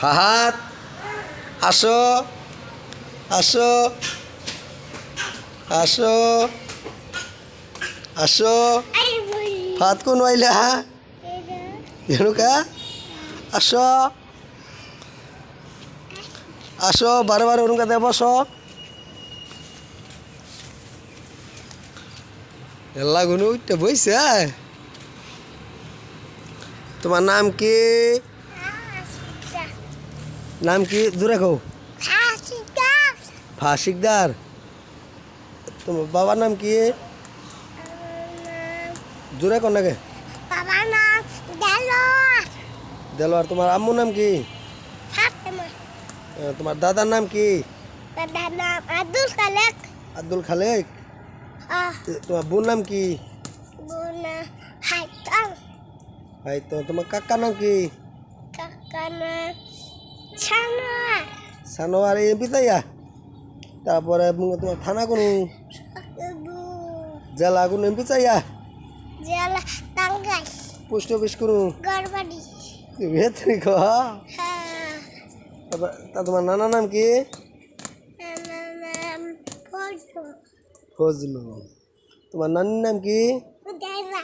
ফাহাদ আসো আসো আসো আসো ফাহাদ কোন আইলা এনুকা আসো আসো বারে বারে ওরকম কাতে বসো এল্লা গুনু উঠতে বইছে তোমার নাম কি নাম কি দূরে কও ফাশিকদার তোমার বাবার নাম কি জোরে কোন নাকি বাবার নাম দেলোয়ার দেলোয়ার তোমার আম্মুর নাম কি ফাতেমা তোমার দাদার নাম কি দাদার নাম আব্দুল খালেক আব্দুল খালেক তোমার বোন নাম কি বুনা হাইতাল ভাই তো তোমার কাকার নাম কি কাকার নাম ছানোয়ার সানোয়ার এমপি তাইয়া তারপরে তোমার থানা কোন জেলা কোন এমপি চাইয়া জেলা টাঙ্গাইল পোস্ট অফিস কোন গড়বাড়ি ভেতরি কো হ্যাঁ তা তোমার নানার নাম কি নাম ফজল ফজলু তোমার নানির নাম কি দেবা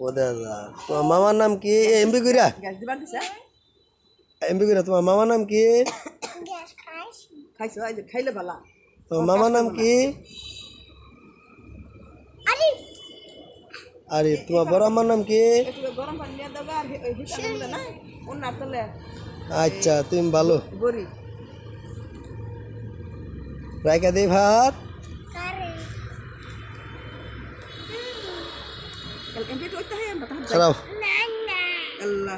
ওদাদা তোমার মামার নাম কি এমপি কইরা এমপি কইরা তোমার মামার নাম কি গ্যাস খাইস খাইছো আজ খাইলে ভালা তোমার মামার নাম কি আরে আরে তোমার বড় আম্মার নাম কি একটু গরম পানি নিয়ে দাও আর হিটার মধ্যে না অন্য তলে আচ্ছা তুমি ভালো গরি রাইকা দে ভাত কারে এমপি তো হইতে হয় আমরা খারাপ না না আল্লাহ